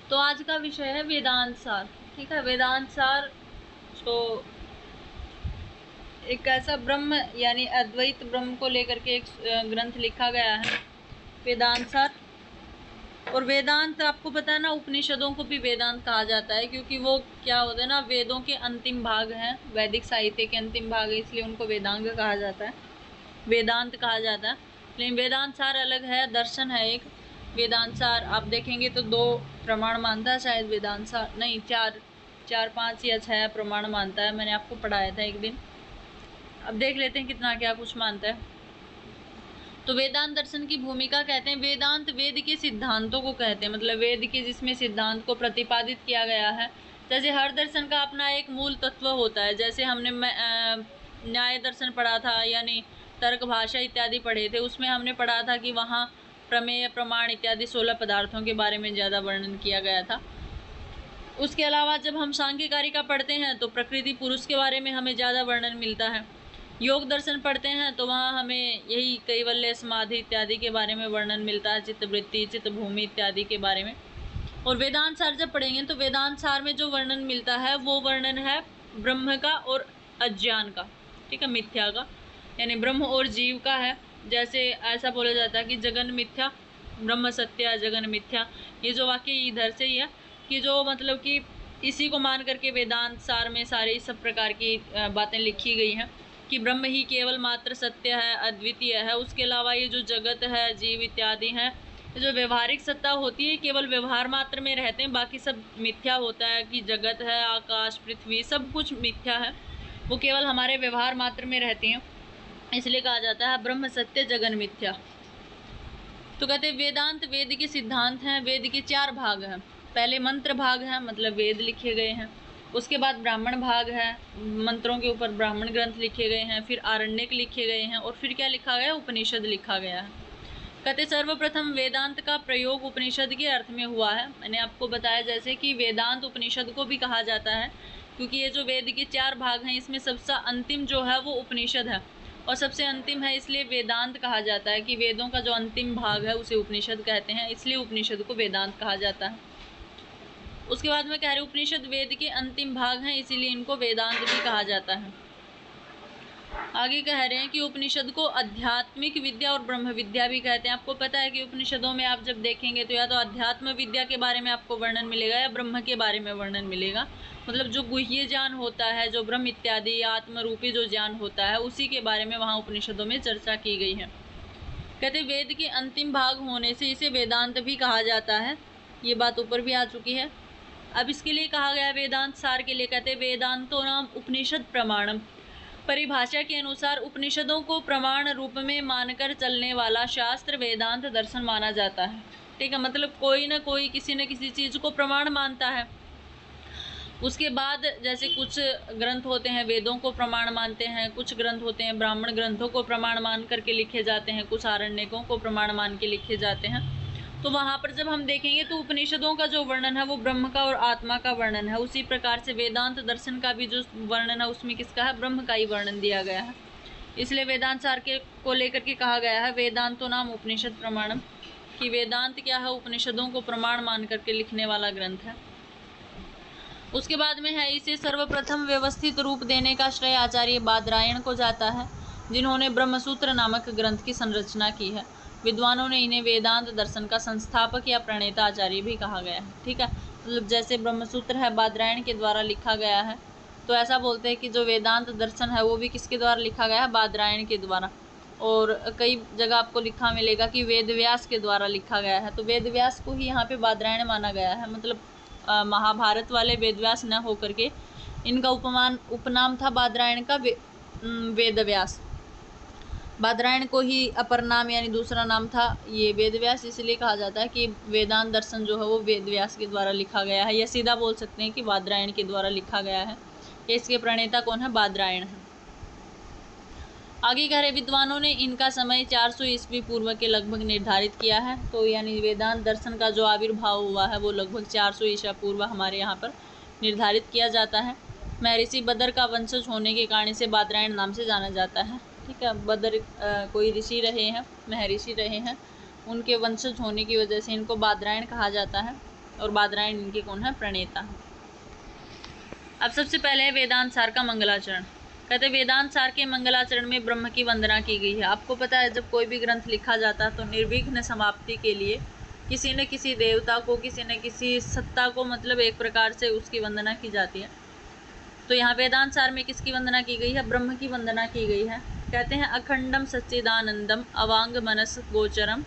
तो आज का विषय है वेदांत सार। ठीक है, वेदांत सार तो एक ऐसा ब्रह्म यानी अद्वैत ब्रह्म को लेकर के एक ग्रंथ लिखा गया है, वेदांत सार। और वेदांत आपको पता है ना, उपनिषदों को भी वेदांत कहा जाता है, क्योंकि वो क्या होता है ना, वेदों के अंतिम भाग हैं, वैदिक साहित्य के अंतिम भाग है, इसलिए उनको वेदांग कहा जाता है, वेदांत कहा जाता है। लेकिन वेदांत सार अलग है, दर्शन है एक। वेदांत सार आप देखेंगे तो 2 प्रमाण मानता है शायद, वेदांत सार नहीं 4 5 या 6 प्रमाण मानता है, मैंने आपको पढ़ाया था एक दिन। अब देख लेते हैं कितना क्या कुछ मानता है। तो वेदांत दर्शन की भूमिका कहते हैं, वेदांत वेद के सिद्धांतों को कहते हैं, मतलब वेद के जिसमें सिद्धांत को प्रतिपादित किया गया है। जैसे हर दर्शन का अपना एक मूल तत्व होता है, जैसे हमने न्याय दर्शन पढ़ा था, यानी तर्क भाषा इत्यादि पढ़े थे, उसमें हमने पढ़ा था कि वहाँ प्रमेय प्रमाण इत्यादि 16 पदार्थों के बारे में ज़्यादा वर्णन किया गया था। उसके अलावा जब हम सांख्य कारिका पढ़ते हैं तो प्रकृति पुरुष के बारे में हमें ज़्यादा वर्णन मिलता है। योग दर्शन पढ़ते हैं तो वहाँ हमें यही कैवल्य समाधि इत्यादि के बारे में वर्णन मिलता है, चित्तवृत्ति चित्त भूमि इत्यादि के बारे में। और वेदांत सार जब पढ़ेंगे तो वेदांत सार में जो वर्णन मिलता है वो वर्णन है ब्रह्म का और अज्ञान का, ठीक है, मिथ्या का, यानी ब्रह्म और जीव का है। जैसे ऐसा बोला जाता है कि जगन मिथ्या ब्रह्म सत्य जगन मिथ्या, ये जो वाक्य इधर से ही है कि जो मतलब कि इसी को मान करके वेदांत सार में सारी सब प्रकार की बातें लिखी गई हैं कि ब्रह्म ही केवल मात्र सत्य है, अद्वितीय है। उसके अलावा ये जो जगत है, जीव इत्यादि हैं, जो व्यवहारिक सत्ता होती है केवल व्यवहार मात्र में रहते हैं, बाकी सब मिथ्या होता है। कि जगत है, आकाश पृथ्वी सब कुछ मिथ्या है, वो केवल हमारे व्यवहार मात्र में रहती हैं, इसलिए कहा जाता है ब्रह्म सत्य जगन मिथ्या। तो कहते हैं वेदांत वेद के सिद्धांत हैं, वेद के 4 भाग हैं। पहले मंत्र भाग है, मतलब वेद लिखे गए हैं। उसके बाद ब्राह्मण भाग है, मंत्रों के ऊपर ब्राह्मण ग्रंथ लिखे गए हैं। फिर आरण्यक लिखे गए हैं, और फिर क्या लिखा गया, उपनिषद लिखा गया है। कहते सर्वप्रथम वेदांत का प्रयोग उपनिषद के अर्थ में हुआ है। मैंने आपको बताया जैसे कि वेदांत उपनिषद को भी कहा जाता है, क्योंकि ये जो वेद के 4 भाग हैं इसमें सबसे अंतिम जो है वो उपनिषद है, और सबसे अंतिम है इसलिए वेदांत कहा जाता है। कि वेदों का जो अंतिम भाग है उसे उपनिषद कहते हैं, इसलिए उपनिषद को वेदांत कहा जाता है। उसके बाद में कह रहे उपनिषद वेद के अंतिम भाग हैं, इसीलिए इनको वेदांत भी कहा जाता है। आगे कह रहे हैं कि उपनिषद को आध्यात्मिक विद्या और ब्रह्म विद्या भी कहते हैं। आपको पता है कि उपनिषदों में आप जब देखेंगे तो या तो अध्यात्म विद्या के बारे में आपको वर्णन मिलेगा या ब्रह्म के बारे में वर्णन मिलेगा, मतलब जो गुह्य ज्ञान होता है, जो ब्रह्म इत्यादि आत्म रूपी जो ज्ञान होता है, उसी के बारे में वहाँ उपनिषदों में चर्चा की गई है। कहते वेद के अंतिम भाग होने से इसे वेदांत भी कहा जाता है, ये बात ऊपर भी आ चुकी है। अब इसके लिए कहा गया वेदांत सार के लिए, कहते वेदांतो नाम उपनिषद प्रमाणम। परिभाषा के अनुसार उपनिषदों को प्रमाण रूप में मानकर चलने वाला शास्त्र वेदांत दर्शन माना जाता है। ठीक है, मतलब कोई ना कोई किसी न किसी चीज को प्रमाण मानता है। उसके बाद जैसे कुछ ग्रंथ होते हैं वेदों को प्रमाण मानते हैं, कुछ ग्रंथ होते हैं ब्राह्मण ग्रंथों को प्रमाण मान करके लिखे जाते हैं, कुछ आरण्यकों को प्रमाण मान के लिखे जाते हैं। तो वहाँ पर जब हम देखेंगे तो उपनिषदों का जो वर्णन है वो ब्रह्म का और आत्मा का वर्णन है। उसी प्रकार से वेदांत दर्शन का भी जो वर्णन है उसमें किसका है, ब्रह्म का ही वर्णन दिया गया है। इसलिए वेदांत सार के को लेकर के कहा गया है वेदांतो नाम उपनिषद प्रमाणम, कि वेदांत क्या है, उपनिषदों को प्रमाण मान करके लिखने वाला ग्रंथ है। उसके बाद में है इसे सर्वप्रथम व्यवस्थित रूप देने का श्रेय आचार्य बादरायण को जाता है, जिन्होंने ब्रह्मसूत्र नामक ग्रंथ की संरचना की है। विद्वानों ने इन्हें वेदांत दर्शन का संस्थापक या प्रणेता आचार्य भी कहा गया है। ठीक है, मतलब जैसे ब्रह्मसूत्र है बादरायण के द्वारा लिखा गया है, तो ऐसा बोलते हैं कि जो वेदांत दर्शन है वो भी किसके द्वारा लिखा गया है, बादरायण के द्वारा। और कई जगह आपको लिखा मिलेगा कि वेद व्यास के द्वारा लिखा गया है, तो वेद व्यास को ही यहाँ पे बादरायण माना गया है। मतलब महाभारत वाले वेदव्यास न होकर के इनका उपनाम था बादरायण का वेदव्यास। बादरायण को ही अपर नाम यानी दूसरा नाम था ये वेदव्यास, इसलिए कहा जाता है कि वेदांत दर्शन जो है वो वेदव्यास के द्वारा लिखा गया है, या सीधा बोल सकते हैं कि बादरायण के द्वारा लिखा गया है। इसके प्रणेता कौन है, बादरायण है। आगे कह रहे विद्वानों ने इनका समय 400 ईस्वी पूर्व के लगभग निर्धारित किया है। तो यानी वेदांत दर्शन का जो आविर्भाव हुआ है वो लगभग 400 ईसा पूर्व हमारे यहाँ पर निर्धारित किया जाता है। महर्षि बदर का वंशज होने के कारण इसे बादरायण नाम से जाना जाता है। ठीक है, बदर कोई ऋषि रहे हैं, महर्षि रहे हैं, उनके वंशज होने की वजह से इनको बादरायण कहा जाता है। और बादरायण इनके कौन है, प्रणेता हैं। अब सबसे पहले है वेदांत सार का मंगलाचरण। कहते वेदांत सार के मंगलाचरण में ब्रह्म की वंदना की गई है। आपको पता है जब कोई भी ग्रंथ लिखा जाता है तो निर्विघ्न समाप्ति के लिए किसी न किसी देवता को, किसी न किसी सत्ता को मतलब एक प्रकार से उसकी वंदना की जाती है। तो यहाँ वेदांत सार में किसकी वंदना की गई है, ब्रह्म की वंदना की गई है। कहते हैं अखंडम सच्चिदानंदम अवांग मनस गोचरम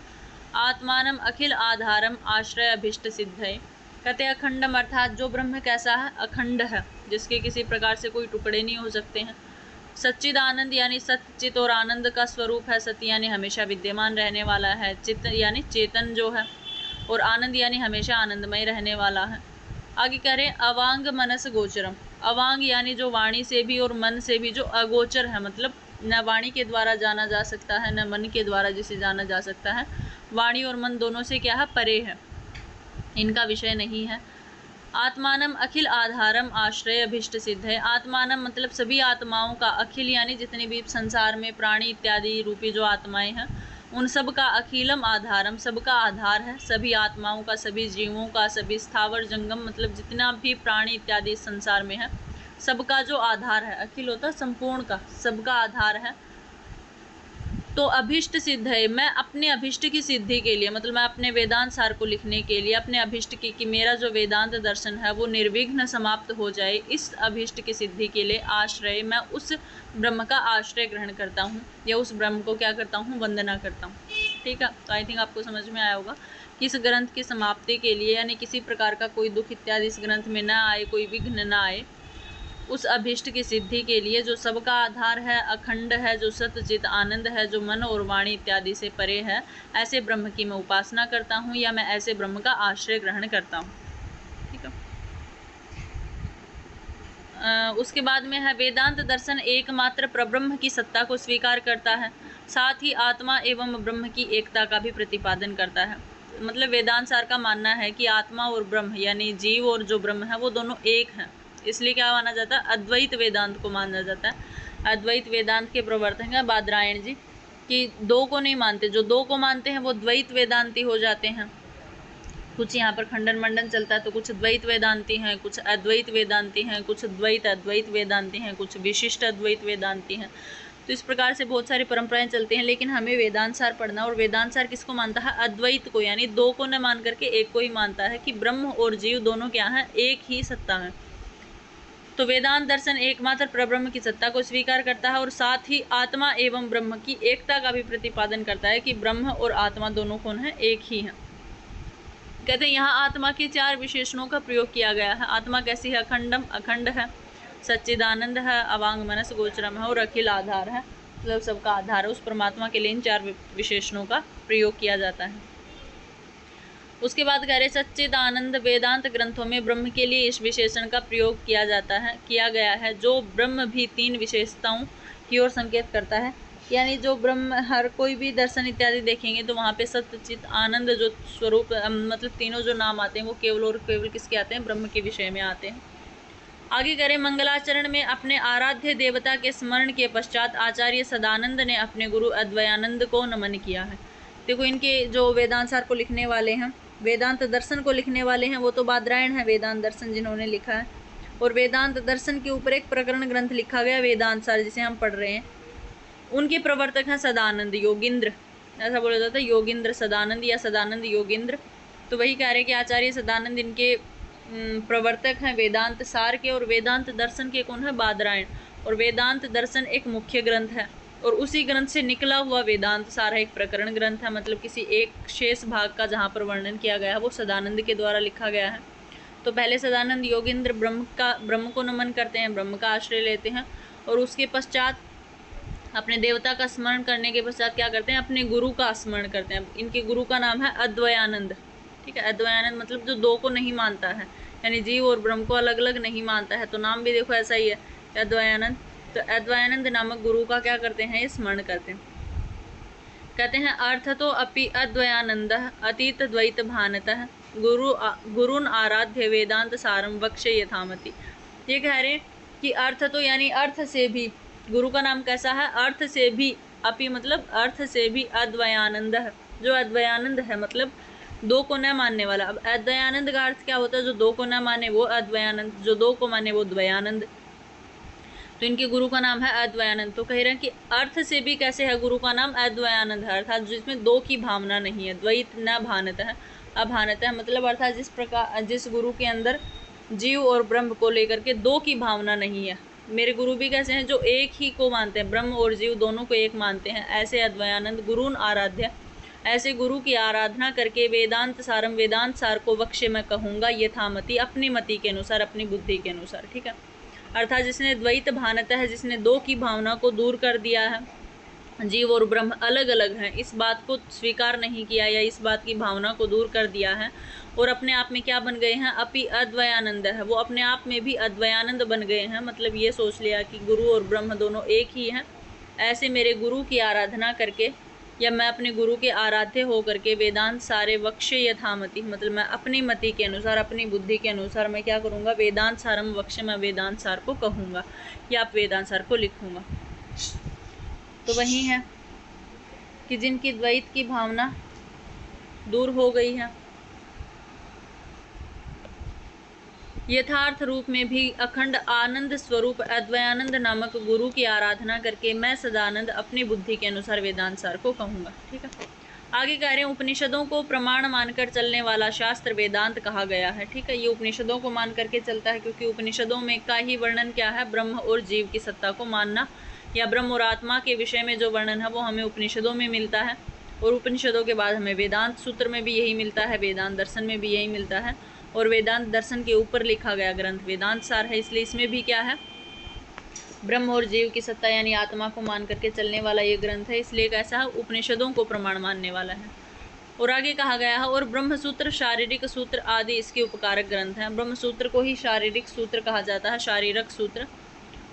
आत्मानम अखिल आधारम आश्रय अभिष्ट सिद्धय। कहते हैं अखंडम अर्थात जो ब्रह्म कैसा है, अखंड है, जिसके किसी प्रकार से कोई टुकड़े नहीं हो सकते हैं। सच्चिदानंद यानी सच्चित और आनंद का स्वरूप है। सत्य यानी हमेशा विद्यमान रहने वाला है। चित्त यानी चेतन जो है, और आनंद यानी हमेशा आनंदमय रहने वाला है। आगे कह रहे अवांग मनस गोचरम। अवांग यानी जो वाणी से भी और मन से भी जो अगोचर है, मतलब न वाणी के द्वारा जाना जा सकता है न मन के द्वारा जिसे जाना जा सकता है। वाणी और मन दोनों से क्या है, परे है, इनका विषय नहीं है। आत्मानम अखिल आधारम आश्रय अभिष्ट सिद्ध है। आत्मानम मतलब सभी आत्माओं का, अखिल यानी जितनी भी संसार में प्राणी इत्यादि रूपी जो आत्माएं हैं उन सब का, अखिलम आधारम सबका आधार है, सभी आत्माओं का, सभी जीवों का, सभी स्थावर जंगम मतलब जितना भी प्राणी इत्यादि इस संसार में है सबका जो आधार है, अखिल होता संपूर्ण का, सबका आधार है। तो अभिष्ट सिद्ध है। मैं अपने अभिष्ट की सिद्धि के लिए, मतलब मैं अपने वेदांत सार को लिखने के लिए, अपने अभिष्ट की कि मेरा जो वेदांत दर्शन है वो निर्विघ्न समाप्त हो जाए, इस अभिष्ट की सिद्धि के लिए आश्रय, मैं उस ब्रह्म का आश्रय ग्रहण करता हूँ, या उस ब्रह्म को क्या करता हूँ, वंदना करता हूँ। ठीक है, तो आई थिंक आपको समझ में आया होगा कि इस ग्रंथ की समाप्ति के लिए, यानी किसी प्रकार का कोई दुख इत्यादि इस ग्रंथ में न आए, कोई विघ्न न आए, उस अभीष्ट की सिद्धि के लिए जो सबका आधार है, अखंड है, जो सतचित आनंद है, जो मन और वाणी इत्यादि से परे है, ऐसे ब्रह्म की मैं उपासना करता हूँ, या मैं ऐसे ब्रह्म का आश्रय ग्रहण करता हूँ। ठीक है। उसके बाद में है वेदांत दर्शन एकमात्र परब्रह्म की सत्ता को स्वीकार करता है, साथ ही आत्मा एवं ब्रह्म की एकता का भी प्रतिपादन करता है। मतलब वेदांत सार का मानना है कि आत्मा और ब्रह्म यानी जीव और जो ब्रह्म है वो दोनों एक हैं, इसलिए क्या माना जाता है, अद्वैत वेदांत को माना जाता है। अद्वैत वेदांत के प्रवर्तक हैं बादरायण जी, कि दो को नहीं मानते, जो दो को मानते हैं वो द्वैत वेदांती हो जाते हैं। कुछ यहाँ पर खंडन मंडन चलता है, तो कुछ द्वैत वेदांती हैं, कुछ अद्वैत वेदांती हैं, कुछ द्वैत अद्वैत वेदांती हैं, कुछ विशिष्ट अद्वैत वेदांती हैं। तो इस प्रकार से बहुत सारी परंपराएं चलती हैं, लेकिन हमें वेदांत सार पढ़ना, और वेदांत सार किसको मानता है, अद्वैत को, यानी दो को न मान करके एक को ही मानता है कि ब्रह्म और जीव दोनों क्या हैं, एक ही सत्ता है। तो वेदांत दर्शन एकमात्र परब्रह्म की सत्ता को स्वीकार करता है, और साथ ही आत्मा एवं ब्रह्म की एकता का भी प्रतिपादन करता है कि ब्रह्म और आत्मा दोनों कौन है, एक ही हैं। कहते हैं यहाँ आत्मा के 4 विशेषणों का प्रयोग किया गया है। आत्मा कैसी है, अखंडम, अखंड है, सच्चिदानंद है, अवांग मनस गोचरम है, और अखिल आधार है, मतलब सबका आधार है। उस परमात्मा के लिए इन 4 विशेषणों का प्रयोग किया जाता है। उसके बाद कह रहे सच्चिदानंद वेदांत ग्रंथों में ब्रह्म के लिए इस विशेषण का प्रयोग किया गया है, जो ब्रह्म भी 3 विशेषताओं की ओर संकेत करता है। यानी जो ब्रह्म, हर कोई भी दर्शन इत्यादि देखेंगे तो वहाँ पे सच्चित आनंद जो स्वरूप, मतलब तीनों जो नाम आते हैं वो केवल और केवल किसके आते हैं, ब्रह्म के विषय में आते हैं। आगे करें मंगलाचरण में अपने आराध्य देवता के स्मरण के पश्चात आचार्य सदानंद ने अपने गुरु अद्वयानंद को नमन किया है। देखो इनके जो वेदांत सार को लिखने वाले हैं, वेदांत दर्शन को लिखने वाले हैं, वो तो बादरायण है वेदांत दर्शन जिन्होंने लिखा है, और वेदांत दर्शन के ऊपर एक प्रकरण ग्रंथ लिखा गया वेदांत सार जिसे हम पढ़ रहे हैं। उनके प्रवर्तक हैं सदानंद, योगिंद्र, ऐसा बोला जाता है, योगिंद्र सदानंद या सदानंद योगिंद्र। तो वही कह रहे कि आचार्य सदानंद इनके प्रवर्तक हैं वेदांत सार के, और वेदांत दर्शन के कौन है, बादरायण। और वेदांत दर्शन एक मुख्य ग्रंथ है, और उसी ग्रंथ से निकला हुआ वेदांत सार है एक प्रकरण ग्रंथ है, मतलब किसी एक शेष भाग का जहाँ पर वर्णन किया गया है वो सदानंद के द्वारा लिखा गया है। तो पहले सदानंद योगिंद्र ब्रह्म को नमन करते हैं, ब्रह्म का आश्रय लेते हैं, और उसके पश्चात अपने देवता का स्मरण करने के पश्चात क्या करते हैं, अपने गुरु का स्मरण करते हैं। इनके गुरु का नाम है अद्वयानंद। ठीक है, अद्वयानंद मतलब जो दो को नहीं मानता है, यानी जीव और ब्रह्म को अलग अलग नहीं मानता है, तो नाम भी देखो ऐसा ही है, अद्वयानंद। तो अद्वयानंद नामक गुरु का क्या करते हैं, स्मरण करते हैं। कहते हैं अर्थ तो अपि अद्वयानंद अतीत द्वैत भानतः गुरुन आराध्य वेदांत सारम वक्षे यथामति। ये कह रहे हैं कि अर्थ तो यानी अर्थ से भी, गुरु का नाम कैसा है, अर्थ से भी, अपि मतलब अर्थ से भी, अद्वयानंद है, जो अद्वयानंद है मतलब दो को न मानने वाला। अब अद्वयानंद का अर्थ क्या होता है? जो दो को न माने वो अद्वयानंद, जो दो को माने वो द्वयानंद। तो इनके गुरु का नाम है अद्वयानंद। तो कह रहे हैं कि अर्थ से भी कैसे है गुरु का नाम अद्वयानंद है, अर्थात जिसमें दो की भावना नहीं है। द्वैत न भानत है, अभानत है, मतलब अर्थात जिस गुरु के अंदर जीव और ब्रह्म को लेकर के दो की भावना नहीं है। मेरे गुरु भी कैसे हैं? जो एक ही को मानते हैं, ब्रह्म और जीव दोनों को एक मानते हैं। ऐसे अद्वयानंद गुरुन आराध्य, ऐसे गुरु की आराधना करके वेदांत सारम, वेदांत सार को वक्ष्य मैं कहूँगा यथामति, अपनी मति के अनुसार, अपनी बुद्धि के अनुसार। ठीक है, अर्थात जिसने द्वैत भानता है, जिसने दो की भावना को दूर कर दिया है, जीव और ब्रह्म अलग अलग हैं, इस बात को स्वीकार नहीं किया या इस बात की भावना को दूर कर दिया है और अपने आप में क्या बन गए हैं? अपि अद्वयानंद है, वो अपने आप में भी अद्वयानंद बन गए हैं। मतलब ये सोच लिया कि गुरु और ब्रह्म दोनों एक ही हैं। ऐसे मेरे गुरु की आराधना करके या मैं अपने गुरु के आराध्य हो करके वेदांत सारे वक्ष्य यथामति, मतलब मैं अपनी मति के अनुसार, अपनी बुद्धि के अनुसार मैं क्या करूँगा? वेदांत सारम वक्ष्य, मैं वेदांत सार को कहूँगा या आप वेदांत सार को लिखूँगा। तो वही है कि जिनकी द्वैत की भावना दूर हो गई है, यथार्थ रूप में भी अखंड आनंद स्वरूप अद्वयानंद नामक गुरु की आराधना करके मैं सदानंद अपनी बुद्धि के अनुसार वेदांत सार को कहूँगा। ठीक है, आगे कह रहे हैं उपनिषदों को प्रमाण मानकर चलने वाला शास्त्र वेदांत कहा गया है। ठीक है, ये उपनिषदों को मान करके चलता है क्योंकि उपनिषदों में का ही वर्णन क्या है? ब्रह्म और जीव की सत्ता को मानना, या ब्रह्म और आत्मा के विषय में जो वर्णन है वो हमें उपनिषदों में मिलता है और उपनिषदों के बाद हमें वेदांत सूत्र में भी यही मिलता है, वेदांत दर्शन में भी यही मिलता है और वेदांत दर्शन के ऊपर लिखा गया ग्रंथ वेदांत सार है। इसलिए इसमें भी क्या है? ब्रह्म और जीव की सत्ता यानी आत्मा को मान करके चलने वाला ये ग्रंथ है, इसलिए कैसा है? उपनिषदों को प्रमाण मानने वाला है। और आगे कहा गया है और ब्रह्म सूत्र, शारीरिक सूत्र आदि इसके उपकारक ग्रंथ हैं। ब्रह्म सूत्र को ही शारीरिक सूत्र कहा जाता है, शारीरक सूत्र।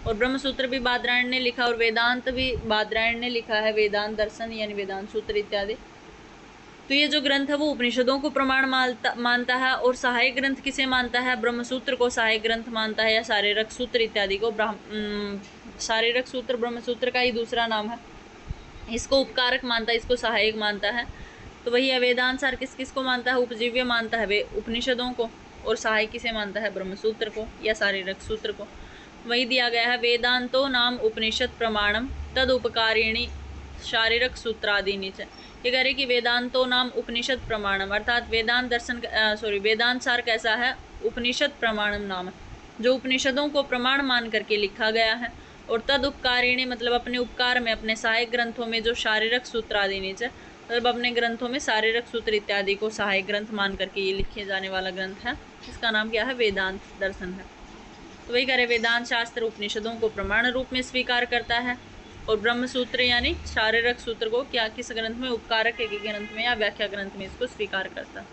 और ब्रह्म सूत्र भी बादरायण ने लिखा और वेदांत भी बादरायण ने लिखा है, वेदांत दर्शन यानी वेदांत सूत्र इत्यादि। तो ये जो ग्रंथ है वो उपनिषदों को प्रमाण मानता है। और सहायक ग्रंथ किसे मानता है? ब्रह्म सूत्र को सहायक ग्रंथ मानता है या शारीरक सूत्र इत्यादि को। शारीरक सूत्र ब्रह्म सूत्र का ही दूसरा नाम है, इसको उपकारक मानता है, इसको सहायक मानता है। तो वही है, वेदांत सार किस किस को मानता है? उपजीव्य मानता है वे उपनिषदों को, और सहायक किसे मानता है? ब्रह्म सूत्र को या शारीरक सूत्र को। वही दिया गया है वेदांतो नाम उपनिषद प्रमाणम तद उपकारिणी शारीरक सूत्रादि नीचे। ये कह रहे कि वेदांतो नाम उपनिषद प्रमाणम, अर्थात वेदांत दर्शन वेदांत सार कैसा है? उपनिषद प्रमाणम नाम है, जो उपनिषदों को प्रमाण मान करके लिखा गया है। और तद उपकारिणी मतलब अपने उपकार में, अपने सहायक ग्रंथों में जो शारीरक सूत्र आदि नीचे, मतलब अपने ग्रंथों में शारीरक सूत्र इत्यादि को सहायक ग्रंथ मान करके ये लिखे जाने वाला ग्रंथ है, इसका नाम क्या है? वेदांत दर्शन है। तो वही कह रहे वेदांत शास्त्र उपनिषदों को प्रमाण रूप में स्वीकार करता है और ब्रह्म सूत्र यानी शारीरक सूत्र को क्या किस ग्रंथ में? उपकारक के ग्रंथ में या व्याख्या ग्रंथ में इसको स्वीकार करता है।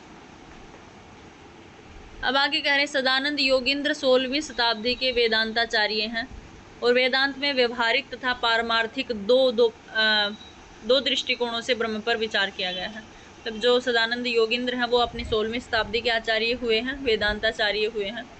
अब आगे कह रहे सदानंद योगींद्र 16वीं शताब्दी के वेदांताचार्य हैं और वेदांत में व्यवहारिक तथा पारमार्थिक दो दृष्टिकोणों से ब्रह्म पर विचार किया गया है। तब जो सदानंद योगींद्र हैं वो अपनी 16वीं शताब्दी के आचार्य हुए हैं, वेदांताचार्य हुए हैं।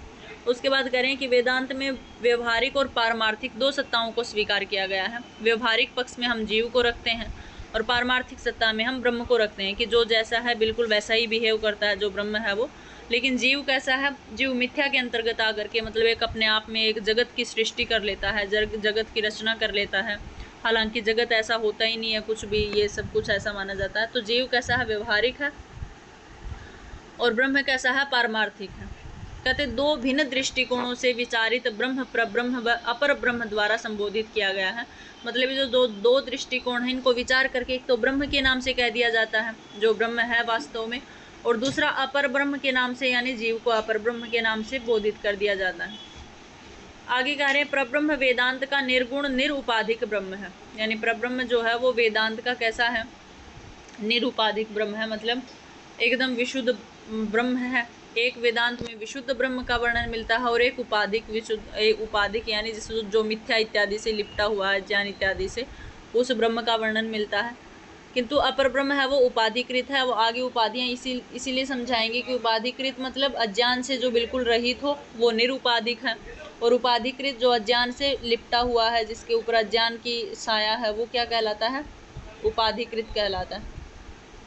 उसके बाद करें कि वेदांत में व्यवहारिक और पारमार्थिक दो सत्ताओं को स्वीकार किया गया है। व्यवहारिक पक्ष में हम जीव को रखते हैं और पारमार्थिक सत्ता में हम ब्रह्म को रखते हैं कि जो जैसा है बिल्कुल वैसा ही बिहेव करता है जो ब्रह्म है वो। लेकिन जीव कैसा है? जीव मिथ्या के अंतर्गत आकर के मतलब एक अपने आप में एक जगत की सृष्टि कर लेता है, जगत की रचना कर लेता है, हालांकि जगत ऐसा होता ही नहीं है, कुछ भी ये सब कुछ ऐसा माना जाता है। तो जीव कैसा है? व्यवहारिक है और ब्रह्म कैसा है? पारमार्थिक है। कहते दो भिन्न दृष्टिकोणों से विचारित ब्रह्म प्रब्रह्म व अपर ब्रह्म द्वारा संबोधित किया गया है। मतलब ये जो दो दृष्टिकोण हैं इनको विचार करके एक तो ब्रह्म के नाम से कह दिया जाता है जो ब्रह्म है वास्तव में, और दूसरा अपर ब्रह्म के नाम से यानी जीव को अपर ब्रह्म के नाम से बोधित कर दिया जाता है। आगे कह रहे हैं प्रब्रह्म वेदांत का निर्गुण निरुपाधिक ब्रह्म है, यानी प्रब्रह्म जो है वो वेदांत का कैसा है? निरुपाधिक ब्रह्म है, मतलब एकदम विशुद्ध ब्रह्म है। एक वेदांत में विशुद्ध ब्रह्म का वर्णन मिलता है और एक उपाधिक यानी जिस जो मिथ्या इत्यादि से लिपटा हुआ है, ज्ञान इत्यादि से, उस ब्रह्म का वर्णन मिलता है। किंतु अपर ब्रह्म है वो उपाधिकृत है। वो आगे उपाधियाँ इसीलिए समझाएंगे कि उपाधिकृत मतलब अज्ञान से जो बिल्कुल रहित हो वो निरुपाधिक है, और उपाधिकृत जो अज्ञान से लिपटा हुआ है, जिसके ऊपर अज्ञान की साया है, वो क्या कहलाता है? उपाधिकृत कहलाता है।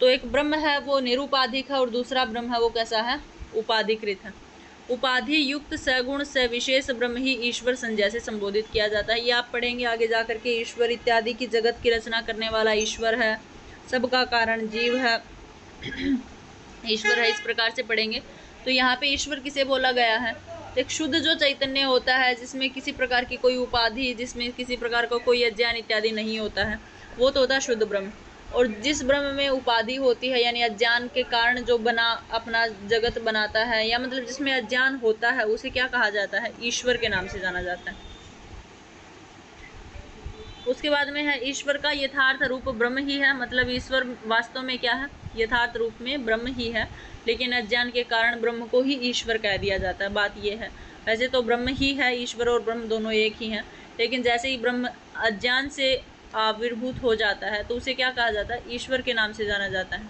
तो एक ब्रह्म है वो निरुपाधिक है और दूसरा ब्रह्म है वो कैसा है, उपाधिकृत है। उपाधि युक्त सगुण सविशेष ब्रह्म ही ईश्वर संज्ञा से संबोधित किया जाता है। ये आप पढ़ेंगे आगे जाकर के, ईश्वर इत्यादि की जगत की रचना करने वाला ईश्वर है, सबका कारण जीव है, ईश्वर है, इस प्रकार से पढ़ेंगे। तो यहाँ पे ईश्वर किसे बोला गया है, एक शुद्ध जो चैतन्य होता है जिसमें किसी प्रकार की कोई उपाधि, जिसमें किसी प्रकार का कोई अज्ञान इत्यादि नहीं होता है, वो तो होता है शुद्ध ब्रह्म। और जिस ब्रह्म में उपाधि होती है यानी अज्ञान के कारण जो बना अपना जगत बनाता है, या मतलब जिसमें अज्ञान होता है, उसे क्या कहा जाता है, ईश्वर के नाम से जाना जाता है। उसके बाद में है ईश्वर का यथार्थ रूप ब्रह्म ही है, मतलब ईश्वर वास्तव में क्या है, यथार्थ रूप में ब्रह्म ही है, लेकिन अज्ञान के कारण ब्रह्म को ही ईश्वर कह दिया जाता है। बात यह है, वैसे तो ब्रह्म ही है, ईश्वर और ब्रह्म दोनों एक ही हैं, लेकिन जैसे ही ब्रह्म अज्ञान से आविर्भूत हो जाता है तो उसे क्या कहा जाता है, ईश्वर के नाम से जाना जाता है।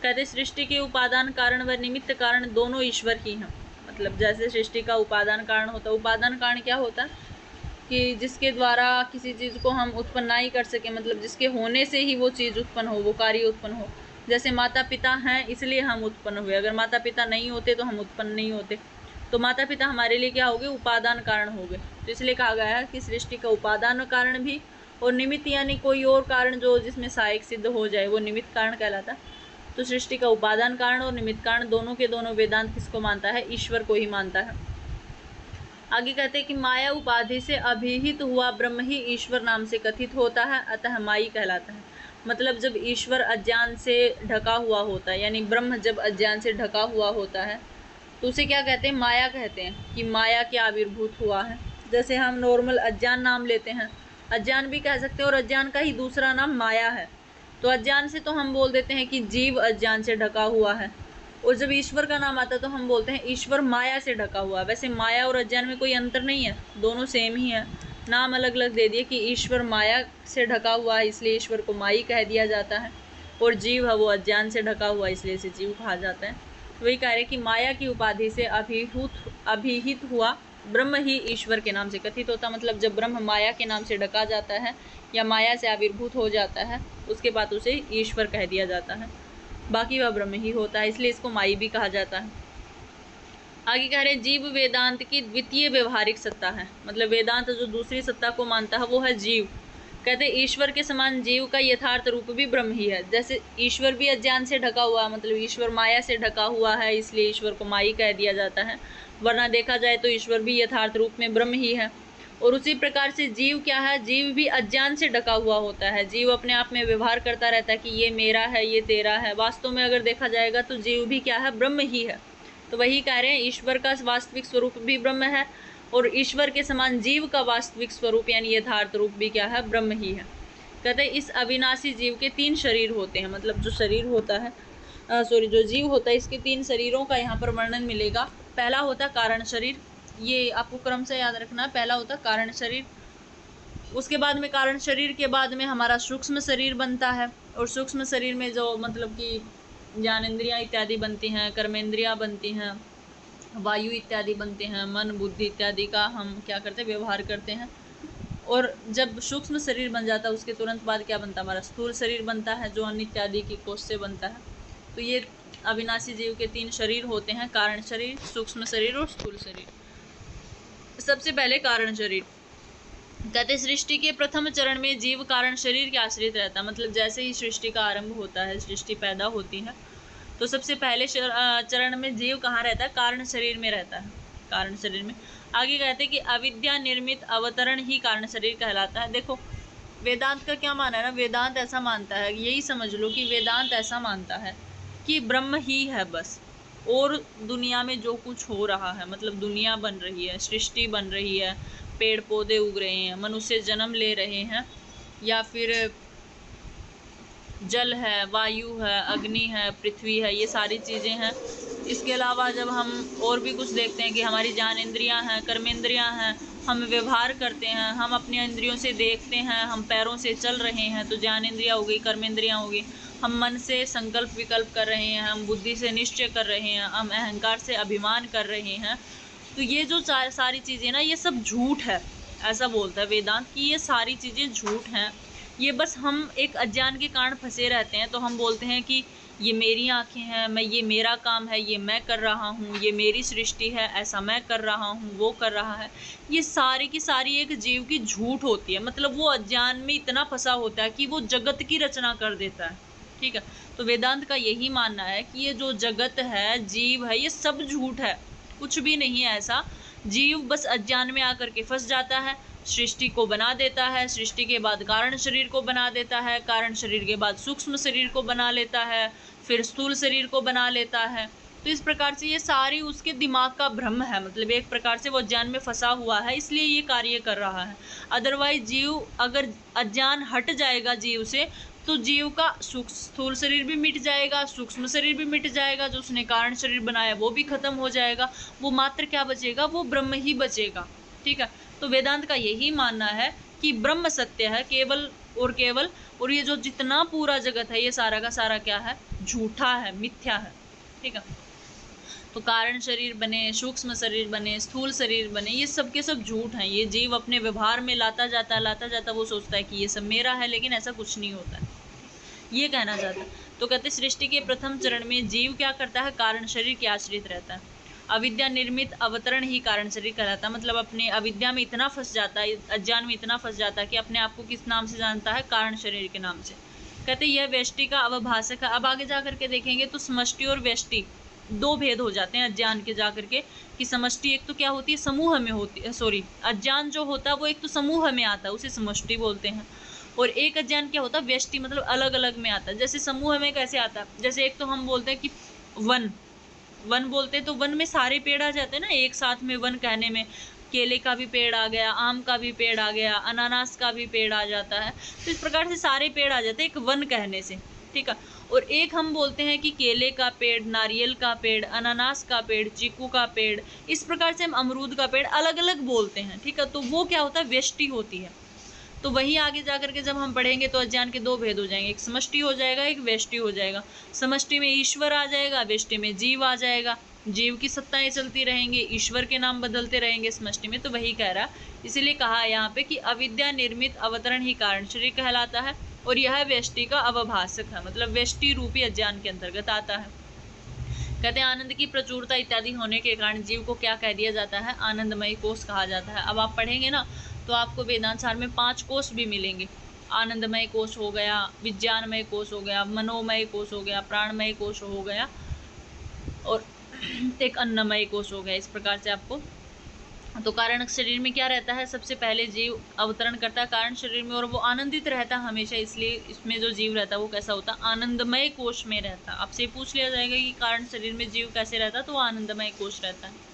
कहते सृष्टि के उपादान कारण व निमित्त कारण दोनों ईश्वर ही हैं। मतलब जैसे सृष्टि का उपादान कारण होता है, उपादान कारण क्या होता है कि जिसके द्वारा किसी चीज़ को हम उत्पन्न ना ही कर सके, मतलब जिसके होने से ही वो चीज़ उत्पन्न हो, वो कार्य उत्पन्न हो। जैसे माता पिता हैं इसलिए हम उत्पन्न हुए, अगर माता पिता नहीं होते तो हम उत्पन्न नहीं होते। तो माता पिता हमारे लिए क्या हो गए, उपादान कारण हो गए। तो इसलिए कहा गया है कि सृष्टि का उपादान कारण भी और निमित्त यानी कोई और कारण जो जिसमें सहायक सिद्ध हो जाए वो निमित्त कारण कहलाता है। तो सृष्टि का उपादान कारण और निमित्त कारण दोनों के दोनों वेदांत किसको मानता है, ईश्वर को ही मानता है। आगे कहते हैं कि माया उपाधि से अभिहित हुआ ब्रह्म ही ईश्वर नाम से कथित होता है, अतः माई कहलाता है। मतलब जब ईश्वर अज्ञान से ढका हुआ होता है, यानी ब्रह्म जब अज्ञान से ढका हुआ होता है तो उसे क्या कहते हैं, माया कहते हैं, कि माया क्या आविर्भूत हुआ है। जैसे हम नॉर्मल अज्ञान नाम लेते हैं, अज्ञान भी कह सकते हैं, और अज्ञान का ही दूसरा नाम माया है। तो अज्ञान से तो हम बोल देते हैं कि जीव अज्ञान से ढका हुआ है, और जब ईश्वर का नाम आता है तो हम बोलते हैं ईश्वर माया से ढका हुआ है। वैसे माया और अज्ञान में कोई अंतर नहीं है, दोनों सेम ही है, नाम अलग अलग दे दिए कि ईश्वर माया से ढका हुआ है इसलिए ईश्वर को माई कह दिया जाता है, और जीव है वो अज्ञान से ढका हुआ इसलिए इसे जीव कहा जाता है। तो वही कह रहे कि माया की उपाधि से अभिहित हुआ ब्रह्म ही ईश्वर के नाम से कथित होता। मतलब जब ब्रह्म माया के नाम से ढका जाता है या माया से आविर्भूत हो जाता है उसके बाद उसे ईश्वर कह दिया जाता है, बाकी वह ब्रह्म ही होता है, इसलिए इसको माई भी कहा जाता है। आगे कह रहे जीव वेदांत की द्वितीय व्यवहारिक सत्ता है। मतलब वेदांत जो दूसरी सत्ता को मानता है वो है जीव। कहते ईश्वर के समान जीव का यथार्थ रूप भी ब्रह्म ही है। जैसे ईश्वर भी अज्ञान से ढका हुआ है, मतलब ईश्वर माया से ढका हुआ है इसलिए ईश्वर को माई कह दिया जाता है, वरना देखा जाए तो ईश्वर भी यथार्थ रूप में ब्रह्म ही है। और उसी प्रकार से जीव क्या है, जीव भी अज्ञान से ढका हुआ होता है। जीव अपने आप में व्यवहार करता रहता है कि ये मेरा है, ये तेरा है। वास्तव में अगर देखा जाएगा तो जीव भी क्या है, ब्रह्म ही है। तो वही कह रहे हैं ईश्वर का वास्तविक स्वरूप भी ब्रह्म है, और ईश्वर के समान जीव का वास्तविक स्वरूप यानी यथार्थ रूप भी क्या है, ब्रह्म ही है। कहते हैं इस अविनाशी जीव के 3 शरीर होते हैं। मतलब जो शरीर होता है जो जीव होता है इसके 3 शरीरों का यहाँ पर वर्णन मिलेगा। पहला होता है कारण शरीर, ये आपको क्रम से याद रखना है। पहला होता है कारण शरीर, उसके बाद में कारण शरीर के बाद में हमारा सूक्ष्म शरीर बनता है, और सूक्ष्म शरीर में जो मतलब कि ज्ञानेंद्रियाँ इत्यादि बनती हैं, कर्मेंद्रियाँ बनती हैं, वायु इत्यादि बनते हैं, मन बुद्धि इत्यादि का हम क्या करते हैं, व्यवहार करते हैं। और जब सूक्ष्म शरीर बन जाता है उसके तुरंत बाद क्या बनता है, हमारा स्थूल शरीर बनता है जो अन्न इत्यादि की कोष से बनता है। तो ये अविनाशी जीव के 3 शरीर होते हैं, कारण शरीर, सूक्ष्म शरीर और स्थूल शरीर। सबसे पहले कारण शरीर। कहते सृष्टि के प्रथम चरण में जीव कारण शरीर के आश्रित रहता है। मतलब जैसे ही सृष्टि का आरंभ होता है, सृष्टि पैदा होती है, तो सबसे पहले चरण में जीव कहाँ रहता है, कारण शरीर में रहता है, कारण शरीर में। आगे कहते हैं कि अविद्या निर्मित अवतरण ही कारण शरीर कहलाता है। देखो वेदांत का क्या माना है ना, वेदांत ऐसा मानता है, यही समझ लो कि वेदांत ऐसा मानता है कि ब्रह्म ही है बस, और दुनिया में जो कुछ हो रहा है, मतलब दुनिया बन रही है, सृष्टि बन रही है, पेड़ पौधे उग रहे हैं, मनुष्य जन्म ले रहे हैं, या फिर जल है, वायु है, अग्नि है, पृथ्वी है, ये सारी चीज़ें हैं। इसके अलावा जब हम और भी कुछ देखते हैं कि हमारी ज्ञानेंद्रियां हैं, कर्मेंद्रियां हैं, हम व्यवहार करते हैं, हम अपने इंद्रियों से देखते हैं, हम पैरों से चल रहे हैं तो ज्ञानेंद्रियां हो गई, कर्मेंद्रियां हो गई। हम मन से संकल्प विकल्प कर रहे हैं, हम बुद्धि से निश्चय कर रहे हैं, हम अहंकार से अभिमान कर रहे हैं। तो ये जो सारी चीज़ें ना, ये सब झूठ है, ऐसा बोलता है वेदांत कि ये सारी चीज़ें झूठ हैं, ये बस हम एक अज्ञान के कारण फंसे रहते हैं, तो हम बोलते हैं कि ये मेरी आंखें हैं, ये मेरा काम है, ये मैं कर रहा हूँ, ये मेरी सृष्टि है, ऐसा मैं कर रहा हूँ, वो कर रहा है। ये सारी की सारी एक जीव की झूठ होती है, मतलब वो अज्ञान में इतना फंसा होता है कि वो जगत की रचना कर देता है। ठीक है, तो वेदांत का यही मानना है कि ये जो जगत है, जीव है, ये सब झूठ है, कुछ भी नहीं है ऐसा। जीव बस अज्ञान में आकर के फंस जाता है, सृष्टि को बना देता है, सृष्टि के बाद कारण शरीर को बना देता है, कारण शरीर के बाद सूक्ष्म शरीर को बना लेता है, फिर स्थूल शरीर को बना लेता है। तो इस प्रकार से ये सारी उसके दिमाग का भ्रम है, मतलब एक प्रकार से वो अज्ञान में फंसा हुआ है, इसलिए ये कार्य कर रहा है। अदरवाइज जीव, अगर अज्ञान हट जाएगा जीव से, तो जीव का स्थूल शरीर भी मिट जाएगा, सूक्ष्म शरीर भी मिट जाएगा, जो उसने कारण शरीर बनाया वो भी खत्म हो जाएगा, वो मात्र क्या बचेगा, वो ब्रह्म ही बचेगा। ठीक है, तो वेदांत का यही मानना है कि ब्रह्म सत्य है केवल और केवल, और ये जो जितना पूरा जगत है ये सारा का सारा क्या है, झूठा है, मिथ्या है। ठीक है, तो कारण शरीर बने, सूक्ष्म शरीर बने, स्थूल शरीर बने, ये सब के सब झूठ हैं। ये जीव अपने व्यवहार में लाता जाता वो सोचता है कि ये सब मेरा है, लेकिन ऐसा कुछ नहीं होता है, ये कहना चाहता है। तो कहते सृष्टि के प्रथम चरण में जीव क्या करता है, कारण शरीर के आश्रित रहता है। अविद्या निर्मित अवतरण ही कारण शरीर कहलाता है, मतलब अपने अविद्या में इतना फंस जाता है, अज्ञान में इतना फंस जाता है कि अपने आप को किस नाम से जानता है, कारण शरीर के नाम से। कहते यह व्यष्टि का अवभाषक है। अब आगे जा करके देखेंगे तो समष्टि और व्यष्टि दो भेद हो जाते हैं अज्ञान के जा करके, कि समष्टि एक तो क्या होती है, समूह में होती है, सॉरी अज्ञान जो होता है वो एक तो समूह में आता है, उसे समष्टि बोलते हैं, और एक अज्ञान क्या होता है, व्यष्टि, मतलब अलग अलग में आता है। जैसे समूह में कैसे आता है, जैसे एक तो हम बोलते हैं कि वन बोलते हैं, तो वन में सारे पेड़ आ जाते हैं ना एक साथ में, वन कहने में केले का भी पेड़ आ गया, आम का भी पेड़ आ गया, अनानास का भी पेड़ आ जाता है, तो इस प्रकार से सारे पेड़ आ जाते हैं एक वन कहने से। ठीक है, और एक हम बोलते हैं कि केले का पेड़, नारियल का पेड़, अनानास का पेड़, चीकू का पेड़, इस प्रकार से हम अमरूद का पेड़ अलग अलग बोलते हैं। ठीक है, तो वो क्या होता है, व्यष्टि होती है। तो वहीं आगे जाकर के जब हम पढ़ेंगे तो अज्ञान के दो भेद हो जाएंगे, एक समष्टि हो जाएगा, एक व्यष्टि हो जाएगा। समष्टि में ईश्वर आ जाएगा, व्यष्टि में जीव आ जाएगा, जीव की सत्ताएं चलती रहेंगी, ईश्वर के नाम बदलते रहेंगे समष्टि में। तो वही कह रहा, इसीलिए कहा यहाँ पे कि अविद्या निर्मित अवतरण ही कारण शरीर कहलाता है, और यह व्यष्टि का अवभाषक है, मतलब व्यष्टि रूपी अज्ञान के अंतर्गत आता है। कहते हैं आनंद की प्रचुरता इत्यादि होने के कारण जीव को क्या कह दिया जाता है, आनंदमय कोष कहा जाता है। अब आप पढ़ेंगे ना तो आपको वेदांत सार में 5 कोष भी मिलेंगे। आनंदमय कोष हो गया, विज्ञानमय कोष हो गया, मनोमय कोष हो गया, प्राणमय कोष हो गया, और एक अन्नमय कोष हो गया। इस प्रकार से आपको, तो कारण शरीर में क्या रहता है, सबसे पहले जीव अवतरण करता है कारण शरीर में, और वो आनंदित रहता है हमेशा, इसलिए इसमें जो जीव रहता है वो कैसा होता है, आनंदमय कोष में रहता है। आपसे पूछ लिया जाएगा कि कारण शरीर में जीव कैसे रहता है, तो वो आनंदमय कोष रहता है।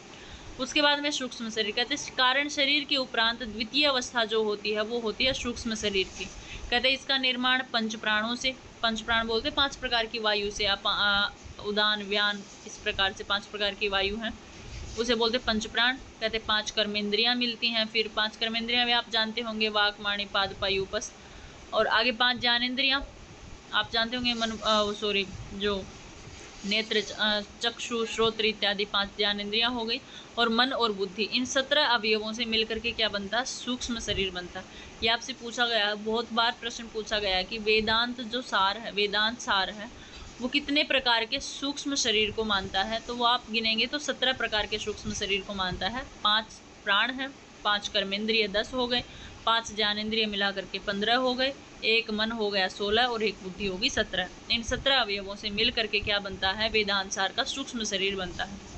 उसके बाद में सूक्ष्म शरीर, कहते हैं कारण शरीर के उपरांत द्वितीय अवस्था जो होती है वो होती है सूक्ष्म शरीर की। कहते हैं इसका निर्माण पंच प्राणों से, पंच प्राण बोलते हैं 5 प्रकार की वायु से, उदान व्यान, इस प्रकार से 5 प्रकार की वायु हैं, उसे बोलते पंच प्राण। कहते 5 कर्मेंद्रियां मिलती हैं, फिर 5 कर्मेंद्रियां भी आप जानते होंगे, वाक वाणी पाद पायुपस, और आगे 5 ज्ञानेंद्रियां आप जानते होंगे, मन जो नेत्र, चक्षु, श्रोत्र इत्यादि 5 ज्ञानेंद्रियां हो गई, और मन और बुद्धि, इन 17 अवयवों से मिलकर के क्या बनता है, सूक्ष्म शरीर बनता है। ये आपसे पूछा गया है, बहुत बार प्रश्न पूछा गया है कि वेदांत जो सार है, वेदांत सार है, वो कितने प्रकार के सूक्ष्म शरीर को मानता है, तो वो आप गिनेंगे तो 17 प्रकार के सूक्ष्म शरीर को मानता है। 5 प्राण है, 5 कर्मेंद्रिय 10 हो गए, 5 ज्ञानेंद्रिय मिला करके 15 हो गए, एक मन हो गया 16, और एक बुद्धि होगी 17। इन 17 अवयवों से मिल करके क्या बनता है, वेदांत सार का सूक्ष्म शरीर बनता है।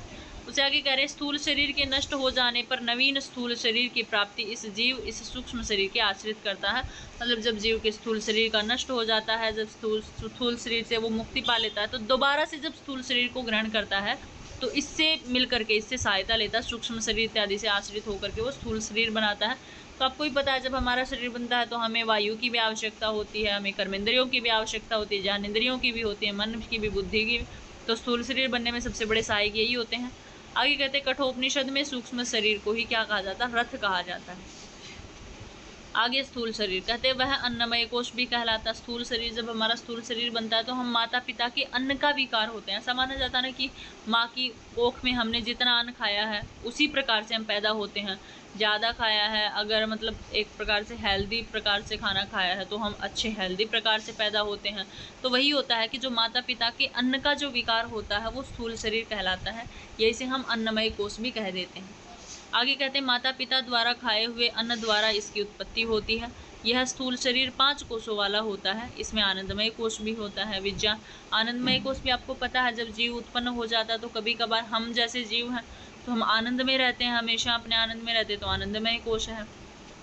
उसे आगे कह रहे हैं स्थूल शरीर के नष्ट हो जाने पर नवीन स्थूल शरीर की प्राप्ति इस जीव, इस सूक्ष्म शरीर के आश्रित करता है। मतलब जब जीव के स्थूल शरीर का नष्ट हो जाता है, जब स्थूल शरीर से वो मुक्ति पा लेता है, तो दोबारा से जब स्थूल शरीर को ग्रहण करता है तो इससे मिल करके, इससे सहायता लेता है, सूक्ष्म शरीर इत्यादि से आश्रित होकर के वो स्थूल शरीर बनाता है। तो आपको ही पता है जब हमारा शरीर बनता है तो हमें वायु की भी आवश्यकता होती है, हमें कर्मेंद्रियों की भी आवश्यकता होती है, ज्ञानेंद्रियों की भी होती है, मन की भी, बुद्धि की भी। तो स्थूल शरीर बनने में सबसे बड़े सहायक यही होते हैं। आगे कहते हैं कठोपनिषद में सूक्ष्म शरीर को ही क्या कहा जाता है, रथ कहा जाता है। आगे स्थूल शरीर कहते हैं वह अन्नमय कोश भी कहलाता है। स्थूल शरीर, जब हमारा स्थूल शरीर बनता है तो हम माता पिता के अन्न का विकार होते हैं। ऐसा माना जाता है ना कि माँ की कोख में हमने जितना अन्न खाया है उसी प्रकार से हम पैदा होते हैं। ज़्यादा खाया है, अगर मतलब एक प्रकार से हेल्दी प्रकार से खाना खाया है तो हम अच्छे हेल्दी प्रकार से पैदा होते हैं। तो वही होता है कि जो माता पिता के अन्न का जो विकार होता है वो स्थूल शरीर कहलाता है। यही से हम अन्नमय कोश भी कह देते हैं। आगे कहते हैं माता पिता द्वारा खाए हुए अन्न द्वारा इसकी उत्पत्ति होती है। यह स्थूल शरीर 5 कोषों वाला होता है। इसमें आनंदमय कोश भी होता है। विज्ञान आनंदमय कोश भी आपको पता है, जब जीव उत्पन्न हो जाता है तो कभी कभार हम जैसे जीव हैं तो हम आनंद में रहते हैं, हमेशा अपने आनंद में रहते हैं, तो आनंदमय कोश है।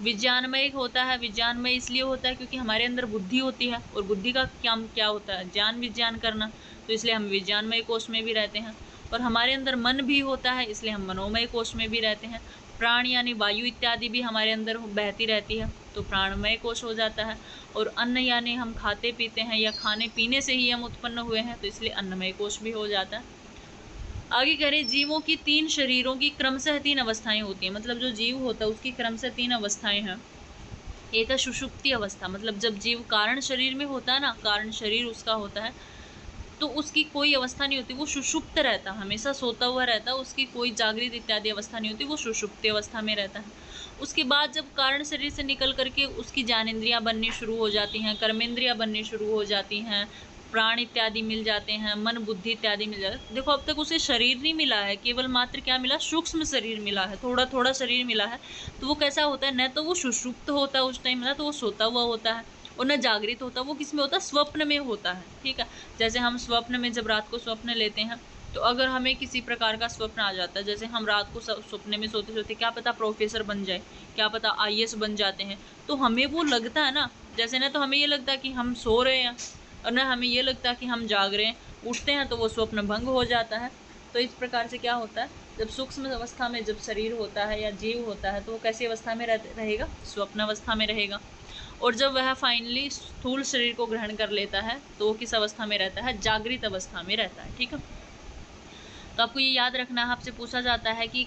विज्ञानमय होता है। विज्ञानमय इसलिए होता है क्योंकि हमारे अंदर बुद्धि होती है और बुद्धि का काम क्या होता है, ज्ञान विज्ञान करना, तो इसलिए हम विज्ञानमय कोश में भी रहते हैं। और हमारे अंदर मन भी होता है, इसलिए हम मनोमय कोश में भी रहते हैं। प्राण यानी वायु इत्यादि भी हमारे अंदर बहती रहती है तो प्राणमय कोश हो जाता है। और अन्न यानी हम खाते पीते हैं या खाने पीने से ही हम उत्पन्न हुए हैं तो इसलिए अन्नमय कोश भी हो जाता है। आगे करें, जीवों की 3 शरीरों की क्रमशः 3 अवस्थाएं होती हैं। मतलब जो जीव होता है उसकी क्रमशः 3 अवस्थाएं हैं। एक है सुषुप्ति अवस्था, मतलब जब जीव कारण शरीर में होता है ना, कारण शरीर उसका होता है तो उसकी कोई अवस्था नहीं होती, वो सुषुप्त रहता, हमेशा सोता हुआ रहता है, उसकी कोई जागृत इत्यादि अवस्था नहीं होती, वो सुषुप्ति अवस्था में रहता है। उसके बाद जब कारण शरीर से निकल करके उसकी ज्ञानेंद्रियां बननी शुरू हो जाती हैं, कर्मेंद्रियां बननी शुरू हो जाती हैं, प्राण इत्यादि मिल जाते हैं, मन बुद्धि इत्यादि मिल जाता है। देखो अब तक उसे शरीर नहीं मिला है, केवल मात्र क्या मिला, सूक्ष्म शरीर मिला है, थोड़ा थोड़ा शरीर मिला है। तो वो कैसा होता है, न तो वो सुषुप्त होता है उस टाइम, ना तो वो सोता हुआ होता है और न जागृत होता, वो किस में होता है, स्वप्न में होता है। ठीक है, जैसे हम स्वप्न में जब रात को स्वप्न लेते हैं तो अगर हमें किसी प्रकार का स्वप्न आ जाता है, जैसे हम रात को सपने में सोते सोते क्या पता प्रोफेसर बन जाए, क्या पता IAS बन जाते हैं, तो हमें वो लगता है ना, जैसे ना तो हमें ये लगता है कि हम सो रहे हैं और ना हमें ये लगता है कि हम जाग रहे हैं। उठते हैं तो वो स्वप्न भंग हो जाता है। तो इस प्रकार से क्या होता है, जब सूक्ष्म अवस्था में जब शरीर होता है या जीव होता है तो वो कैसी अवस्था में रहेगा, स्वप्न अवस्था में रहेगा। और जब वह फाइनली स्थूल शरीर को ग्रहण कर लेता है तो वो किस अवस्था में रहता है, जागृत अवस्था में रहता है। ठीक है, तो आपको ये याद रखना है, आपसे पूछा जाता है कि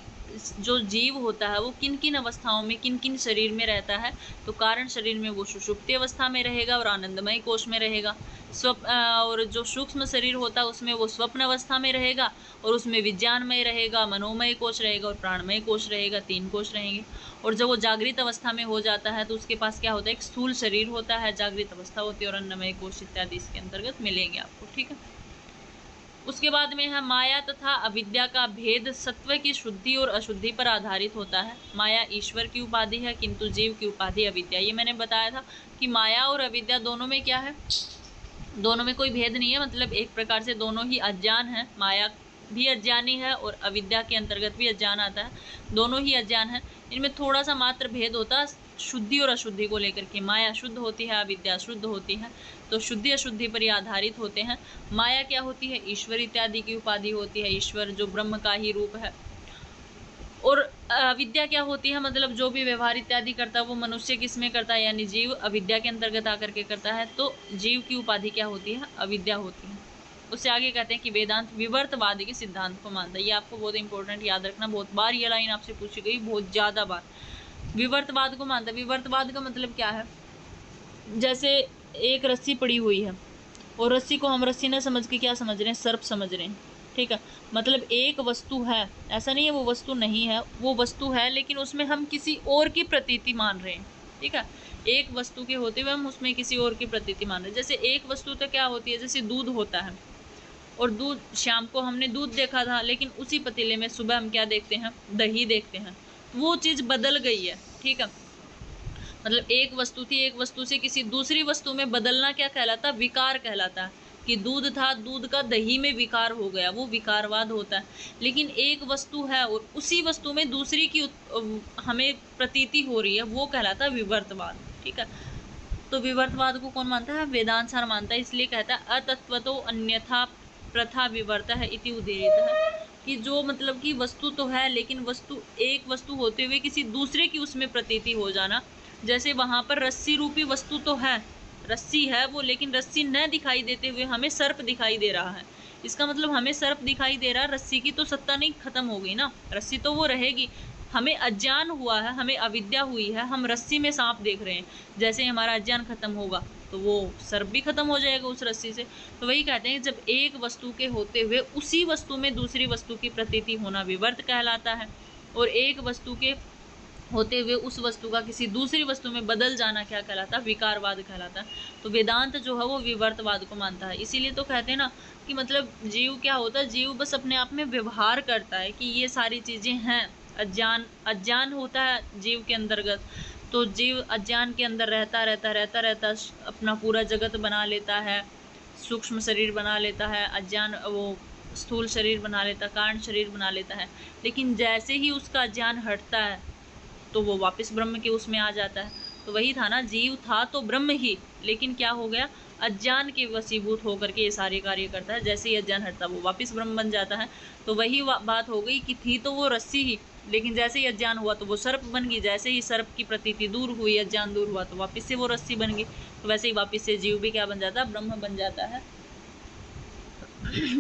जो जीव होता है वो किन किन अवस्थाओं में किन किन शरीर में रहता है, तो कारण शरीर में वो सुषुप्ति अवस्था में रहेगा और आनंदमय कोश में रहेगा। और जो सूक्ष्म शरीर होता है उसमें वो स्वप्न अवस्था में रहेगा और उसमें विज्ञानमय रहेगा, मनोमय कोश रहेगा और प्राणमय कोश रहेगा, 3 कोश रहेंगे। और जब वो जागृत अवस्था में हो जाता है तो उसके पास क्या होता है, एक स्थूल शरीर होता है, जागृत अवस्था होती है और अन्नमय कोश इत्यादि इसके अंतर्गत मिलेंगे आपको। ठीक है, उसके बाद में है माया तथा अविद्या का भेद सत्व की शुद्धि और अशुद्धि पर आधारित होता है। माया ईश्वर की उपाधि है किंतु जीव की उपाधि अविद्या। ये मैंने बताया था कि माया और अविद्या दोनों में क्या है, दोनों में कोई भेद नहीं है, मतलब एक प्रकार से दोनों ही अज्ञान है। माया भी अज्ञानी है और अविद्या के अंतर्गत भी अज्ञान आता है, दोनों ही अज्ञान है। इनमें थोड़ा सा मात्र भेद होता है शुद्धि और अशुद्धि को लेकर के। माया शुद्ध होती है, अविद्या शुद्ध होती है, तो शुद्धि अशुद्धि पर ही आधारित होते हैं। माया क्या होती है, ईश्वर इत्यादि की उपाधि होती है, ईश्वर जो ब्रह्म का ही रूप है। और अविद्या क्या होती है, मतलब जो भी व्यवहार इत्यादि करता है वो मनुष्य किस में करता है, यानी जीव अविद्या के अंतर्गत आकर के करता है, तो जीव की उपाधि क्या होती है, अविद्या होती है। उससे आगे कहते हैं कि वेदांत विवर्तवाद के सिद्धांत को मानता है। ये आपको बहुत इंपॉर्टेंट याद रखना, बहुत बार ये लाइन आपसे पूछी गई, बहुत ज़्यादा बार। विवर्तवाद को मानता है, विवर्तवाद का मतलब क्या है, जैसे एक रस्सी पड़ी हुई है और रस्सी को हम रस्सी न समझ के क्या समझ रहे हैं, सर्प समझ रहे हैं। ठीक है, मतलब एक वस्तु है, ऐसा नहीं है वो वस्तु नहीं है, वो वस्तु है लेकिन उसमें हम किसी और की प्रतीति मान रहे हैं। ठीक है, एक वस्तु के होते हुए हम उसमें किसी और की प्रतीति मान रहे हैं। जैसे एक वस्तु तो क्या होती है, जैसे दूध होता है और दूध, शाम को हमने दूध देखा था लेकिन उसी पतीले में सुबह हम क्या देखते हैं, दही देखते हैं, वो चीज़ बदल गई है। ठीक है, मतलब एक वस्तु थी, एक वस्तु से किसी दूसरी वस्तु में बदलना क्या कहलाता है, विकार कहलाता है। कि दूध था, दूध का दही में विकार हो गया, वो विकारवाद होता है। लेकिन एक वस्तु है और उसी वस्तु में दूसरी की हमें प्रतीति हो रही है, वो कहलाता है विवर्तवाद। ठीक है, तो विवर्तवाद को कौन मानता है, वेदांत सार मानता है। इसलिए कहता है अतत्वतो अन्यथा प्रथा विवर्त है इति उदीरित है, कि जो मतलब कि वस्तु तो है लेकिन वस्तु एक वस्तु होते हुए किसी दूसरे की उसमें प्रतीति हो जाना। जैसे वहाँ पर रस्सी रूपी वस्तु तो है, रस्सी है वो, लेकिन रस्सी न दिखाई देते हुए हमें सर्प दिखाई दे रहा है, इसका मतलब हमें सर्प दिखाई दे रहा है, रस्सी की तो सत्ता नहीं खत्म हो गई ना, रस्सी तो वो रहेगी। हमें अज्ञान हुआ है, हमें अविद्या हुई है, हम रस्सी में सांप देख रहे हैं। जैसे ही हमारा अज्ञान खत्म होगा तो वो सर्प भी खत्म हो जाएगा उस रस्सी से। तो वही कहते हैं जब एक वस्तु के होते हुए उसी वस्तु में दूसरी वस्तु की प्रतीति होना विवर्त कहलाता है, और एक वस्तु के होते हुए उस वस्तु का किसी दूसरी वस्तु में बदल जाना क्या कहलाता है, विकारवाद कहलाता है। तो वेदांत जो है वो विवर्तवाद को मानता है। इसीलिए तो कहते हैं ना कि मतलब जीव क्या होता है, जीव बस अपने आप में व्यवहार करता है कि ये सारी चीज़ें हैं। अज्ञान होता है जीव के अंतर्गत, तो जीव अज्ञान के अंदर रहता अपना पूरा जगत बना लेता है, सूक्ष्म शरीर बना लेता है, अज्ञान वो स्थूल शरीर बना लेता है, कारण शरीर बना लेता है। लेकिन जैसे ही उसका अज्ञान हटता है तो वो वापस ब्रह्म के उसमें आ जाता है। तो वही था ना, जीव था तो ब्रह्म ही, लेकिन क्या हो गया, अज्ञान के वशीभूत होकर के ये सारे कार्य करता है। जैसे ही अज्ञान हटता वो वापस ब्रह्म बन जाता है। तो वही बात हो गई कि थी तो वो रस्सी ही, लेकिन जैसे ही अज्ञान हुआ तो वो सर्प बन गई। जैसे ही सर्प की प्रतीति दूर हुई, अज्ञान दूर हुआ, तो वापस से वो रस्सी बन गई। तो वैसे ही वापस से जीव भी क्या बन जाता है, ब्रह्म बन जाता है।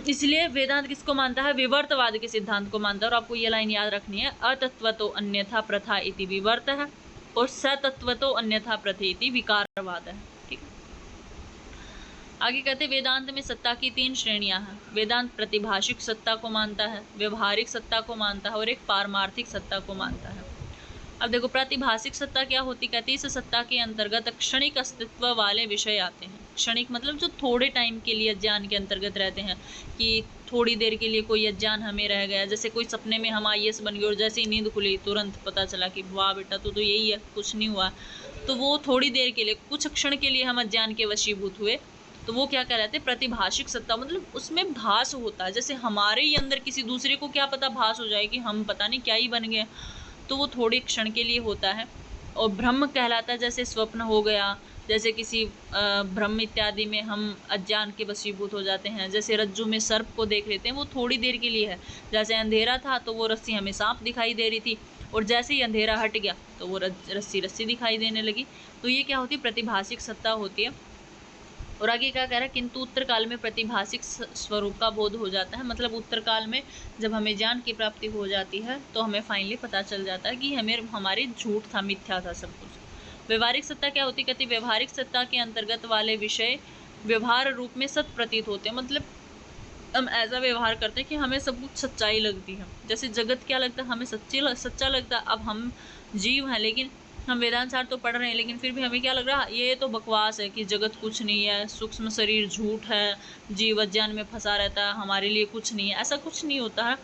इसलिए वेदांत किसको मानता है, विवर्तवाद के सिद्धांत को मानता है। और आपको ये लाइन याद रखनी है, अतत्वतो अन्यथा प्रथा इति विवर्त है, और सतत्वतो अन्यथा प्रथा इति विकारवाद है। ठीक है, आगे कहते वेदांत में सत्ता की 3 श्रेणियां हैं। वेदांत प्रतिभाषिक सत्ता को मानता है, व्यवहारिक सत्ता को मानता है, और एक पारमार्थिक सत्ता को मानता है। अब देखो प्रतिभाषिक सत्ता क्या होती, कहती है इस सत्ता के अंतर्गत क्षणिक अस्तित्व वाले विषय आते हैं। क्षणिक मतलब जो थोड़े टाइम के लिए अज्ञान के अंतर्गत रहते हैं, कि थोड़ी देर के लिए कोई अज्ञान हमें रह गया। जैसे कोई सपने में हम IAS बन गए और जैसे ही नींद खुली तुरंत पता चला कि वाह बेटा तो यही है, कुछ नहीं हुआ। तो वो थोड़ी देर के लिए, कुछ क्षण के लिए हम अज्ञान के वशीभूत हुए, तो वो क्या कहलाते हैं, प्रतिभाषिक सत्ता। मतलब उसमें भास होता है, जैसे हमारे ही अंदर किसी दूसरे को क्या पता भास हो जाए कि हम पता नहीं क्या ही बन गए, तो वो थोड़े क्षण के लिए होता है। और ब्रह्म कहलाता है जैसे स्वप्न हो गया, जैसे किसी ब्रह्म इत्यादि में हम अज्ञान के वशीभूत हो जाते हैं। जैसे रज्जु में सर्प को देख लेते हैं, वो थोड़ी देर के लिए है। जैसे अंधेरा था तो वो रस्सी हमें सांप दिखाई दे रही थी, और जैसे ही अंधेरा हट गया तो वो रस्सी दिखाई देने लगी। तो ये क्या होती है, प्रतिभाषिक सत्ता होती है। और आगे क्या कह रहा है, किंतु उत्तर काल में प्रतिभाषिक स्वरूप का बोध हो जाता है। मतलब उत्तर काल में जब हमें ज्ञान की प्राप्ति हो जाती है तो हमें फाइनली पता चल जाता है कि हमारे झूठ था, मिथ्या था सब कुछ। व्यवहारिक सत्ता क्या होती, कहती व्यवहारिक सत्ता के अंतर्गत वाले विषय व्यवहार रूप में सत्य प्रतीत होते हैं। मतलब हम ऐसा व्यवहार करते हैं कि हमें सब कुछ सच्चाई लगती है। जैसे जगत क्या लगता है, हमें सच्चा लगता है। अब हम जीव हैं, लेकिन हम वेदांत सार तो पढ़ रहे हैं, लेकिन फिर भी हमें क्या लग रहा है, ये तो बकवास है कि जगत कुछ नहीं है, सूक्ष्म शरीर झूठ है, जीव अज्ञान में फंसा रहता है, हमारे लिए कुछ नहीं है। ऐसा कुछ नहीं होता है,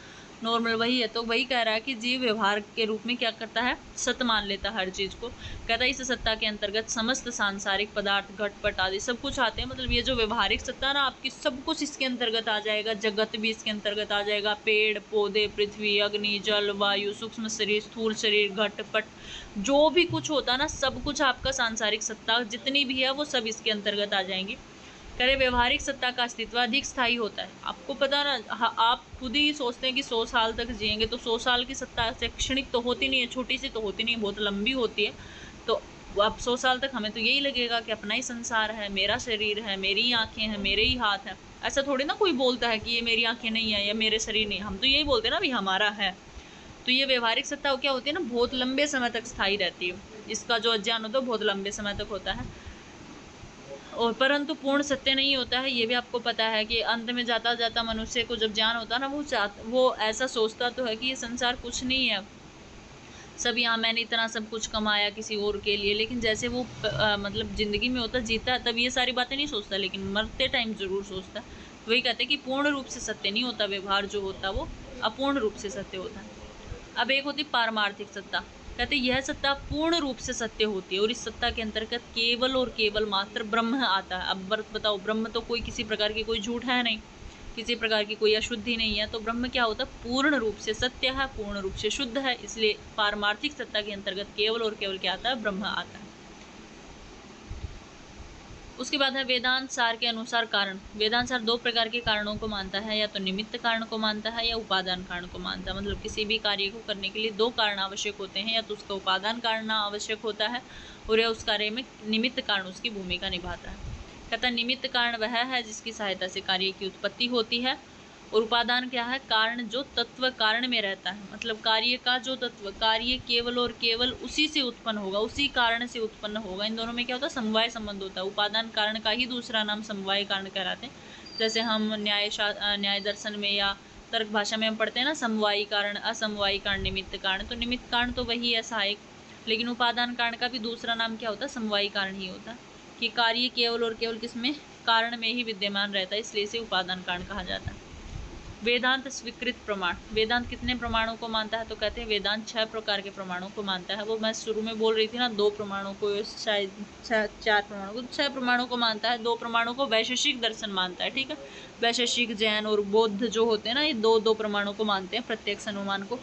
नॉर्मल वही है। तो वही कह रहा है कि जीव व्यवहार के रूप में क्या करता है, सत्य मान लेता है हर चीज़ को। कहता है इस सत्ता के अंतर्गत समस्त सांसारिक पदार्थ, घटपट आदि सब कुछ आते हैं। मतलब ये जो व्यवहारिक सत्ता है ना आपकी, सब कुछ इसके अंतर्गत आ जाएगा। जगत भी इसके अंतर्गत आ जाएगा, पेड़ पौधे, पृथ्वी, अग्नि, जल, वायु, सूक्ष्म शरीर, स्थूल शरीर, घटपट, जो भी कुछ होता है ना, सब कुछ आपका सांसारिक सत्ता जितनी भी है वो सब इसके अंतर्गत आ जाएंगी। करे व्यवहारिक सत्ता का अस्तित्व अधिक स्थायी होता है। आपको पता ना, आप खुद ही सोचते हैं कि 100 साल तक जिएंगे, तो 100 साल की सत्ता शैक्षणिक तो होती नहीं है, छोटी सी तो होती नहीं है, बहुत लंबी होती है। तो अब 100 साल तक हमें तो यही लगेगा कि अपना ही संसार है, मेरा शरीर है, मेरी ही आँखें हैं, मेरे ही हाथ हैं। ऐसा थोड़ी ना कोई बोलता है कि ये मेरी आँखें नहीं है या मेरे शरीर नहीं, हम तो यही बोलते हैं ना, भाई हमारा है। तो ये व्यवहारिक सत्ता क्या होती है ना, बहुत लंबे समय तक स्थायी रहती है। इसका जो अज्ञान होता है बहुत लंबे समय तक होता है, और परंतु पूर्ण सत्य नहीं होता है। ये भी आपको पता है कि अंत में जाता जाता मनुष्य को जब ज्ञान होता है ना, वो ऐसा सोचता तो है कि ये संसार कुछ नहीं है, सब यहाँ मैंने इतना सब कुछ कमाया किसी और के लिए। लेकिन जैसे वो मतलब ज़िंदगी में होता, जीता, तब ये सारी बातें नहीं सोचता, लेकिन मरते टाइम ज़रूर सोचता। वही कहते हैं कि पूर्ण रूप से सत्य नहीं होता, व्यवहार जो होता वो अपूर्ण रूप से सत्य होता है। अब एक होती पारमार्थिक सत्ता, कहते यह सत्ता पूर्ण रूप से सत्य होती है, और इस सत्ता के अंतर्गत केवल और केवल मात्र ब्रह्म आता है। अब बताओ, ब्रह्म तो कोई किसी प्रकार की कोई झूठ है नहीं, किसी प्रकार की कोई अशुद्धि नहीं है। तो ब्रह्म क्या होता है, पूर्ण रूप से सत्य है, पूर्ण रूप से शुद्ध है। इसलिए पारमार्थिक सत्ता के अंतर्गत केवल और केवल क्या आता है, ब्रह्म आता है। उसके बाद है वेदांत सार के अनुसार कारण। वेदांत सार 2 प्रकार के कारणों को मानता है, या तो निमित्त कारण को मानता है या उपादान कारण को मानता है। मतलब किसी भी कार्य को करने के लिए 2 कारण आवश्यक होते हैं, या तो उसका उपादान कारण आवश्यक होता है, और या उस कार्य में निमित्त कारण उसकी भूमिका निभाता है। कहता निमित्त कारण वह है जिसकी सहायता से कार्य की उत्पत्ति होती है, और उपादान क्या है? कारण जो तत्व कारण में रहता है, मतलब कार्य का जो तत्व, कार्य केवल और केवल उसी से उत्पन्न होगा, उसी कारण से उत्पन्न होगा। इन दोनों में क्या होता है? समवाय संबंध होता है। उपादान कारण का ही दूसरा नाम समवाय कारण कहलाते हैं। जैसे हम न्याय दर्शन में या तर्क भाषा में हम पढ़ते हैं ना, समवायी कारण, असमवायी कारण, निमित्त कारण। तो निमित्त कारण तो वही है सहायक, लेकिन उपादान कारण का भी दूसरा नाम क्या होता है? समवायी कारण ही होता है, कि कार्य केवल और केवल किसमें? कारण में ही विद्यमान रहता है, इसलिए इसे उपादान कारण कहा जाता है। वेदांत स्वीकृत प्रमाण। वेदांत कितने प्रमाणों को मानता है? तो कहते हैं वेदांत 6 प्रकार के प्रमाणों को मानता है। वो मैं शुरू में बोल रही थी ना, 2 प्रमाणों को, शायद 4 प्रमाणों को, 6 प्रमाणों को मानता है। 2 प्रमाणों को वैशेषिक दर्शन मानता है, ठीक है। वैशेषिक जैन और बौद्ध जो होते हैं ना, ये 2 प्रमाणों को मानते हैं, प्रत्यक्ष अनुमान को।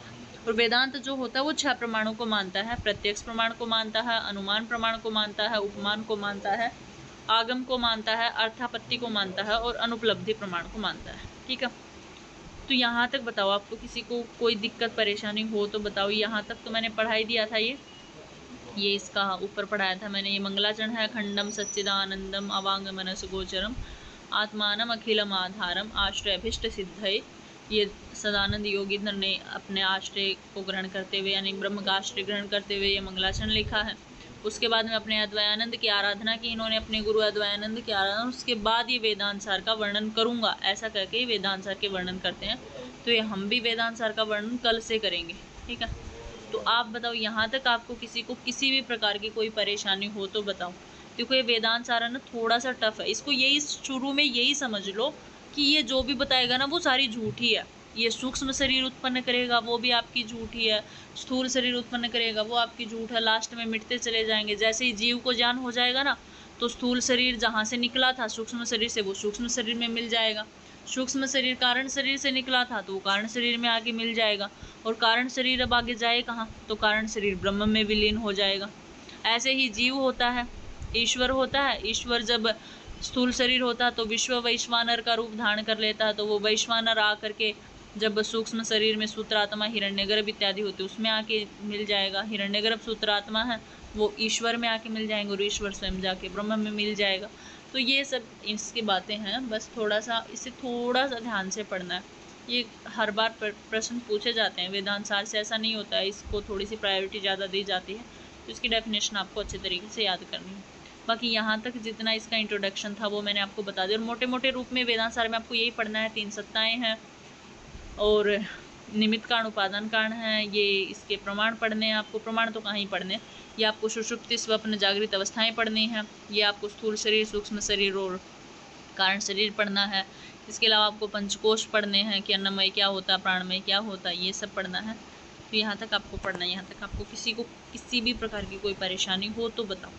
और वेदांत जो होता है वो 6 प्रमाणों को मानता है। प्रत्यक्ष प्रमाण को मानता है, अनुमान प्रमाण को मानता है, उपमान को मानता है, आगम को मानता है, अर्थापत्ति को मानता है और अनुपलब्धि प्रमाण को मानता है, ठीक है। तो यहाँ तक बताओ, आपको किसी को कोई दिक्कत परेशानी हो तो बताओ। यहाँ तक तो मैंने पढ़ाई दिया था, ये इसका ऊपर पढ़ाया था मैंने। ये मंगलाचरण है। खंडम सच्चिदानंदम अवांग मनस गोचरम आत्मानम अखिलम आधारम आश्रयभिष्ट सिद्धये। ये सदानंद योगींद्र ने अपने आश्रय को ग्रहण करते हुए, यानी ब्रह्म का आश्रय ग्रहण करते हुए ये मंगलाचरण लिखा है। उसके बाद में अपने अद्वैयानंद की आराधना की इन्होंने, अपने गुरु अद्वैयानंद की आराधना। उसके बाद ये वेदांत सार का वर्णन करूँगा, ऐसा करके वेदांत सार के वर्णन करते हैं। तो ये हम भी वेदांत सार का वर्णन कल से करेंगे, ठीक है। तो आप बताओ, यहाँ तक आपको किसी को किसी भी प्रकार की कोई परेशानी हो तो बताओ। देखो ये वेदांत सारा ना थोड़ा सा टफ है, इसको यही शुरू में यही समझ लो कि ये जो भी बताएगा ना वो सारी झूठी है। ये सूक्ष्म शरीर उत्पन्न करेगा वो भी आपकी झूठी है, स्थूल शरीर उत्पन्न करेगा वो आपकी झूठ है, लास्ट में मिटते चले जाएंगे। जैसे ही जीव को ज्ञान हो जाएगा ना, तो स्थूल शरीर जहाँ से निकला था सूक्ष्म शरीर से, वो सूक्ष्म शरीर में मिल जाएगा। सूक्ष्म शरीर कारण शरीर से निकला था तो वो कारण शरीर में आगे मिल जाएगा। और कारण शरीर अब आगे जाए कहाँ? तो कारण शरीर ब्रह्म में विलीन हो जाएगा। ऐसे ही जीव होता है, ईश्वर होता है। ईश्वर जब स्थूल शरीर होता है तो विश्व वैश्वानर का रूप धारण कर लेता है, तो वो वैश्वानर आकर के जब सूक्ष्म शरीर में सूत्रात्मा हिरण्यगर्भ इत्यादि होते उसमें आके मिल जाएगा। हिरण्यगर्भ सूत्रात्मा है, वो ईश्वर में आके मिल जाएंगे और ईश्वर स्वयं जाके ब्रह्म में मिल जाएगा। तो ये सब इसकी बातें हैं, बस थोड़ा सा इसे थोड़ा सा ध्यान से पढ़ना है। ये हर बार प्रश्न पूछे जाते हैं वेदांत सार से, ऐसा नहीं होता है। इसको थोड़ी सी प्रायोरिटी ज़्यादा दी जाती है, तो इसकी डेफिनेशन आपको अच्छे तरीके से याद करनी है। बाकी यहाँ तक जितना इसका इंट्रोडक्शन था वो मैंने आपको बता दिया। और मोटे मोटे रूप में वेदांत सार में आपको यही पढ़ना है। 3 सत्ताएँ हैं और निमित्त कारण उपादान कारण है। ये इसके प्रमाण पढ़ने हैं आपको। प्रमाण तो कहाँ ही पढ़ने, ये आपको सुषुप्ति स्वप्न जागृत अवस्थाएं पढ़नी हैं। ये आपको स्थूल शरीर सूक्ष्म शरीर और कारण शरीर पढ़ना है। इसके अलावा आपको पंचकोश पढ़ने हैं कि अन्नमय क्या होता है, प्राणमय क्या होता है, ये सब पढ़ना है। तो यहाँ तक आपको पढ़ना है। यहाँ तक आपको किसी को किसी भी प्रकार की कोई परेशानी हो तो बताओ।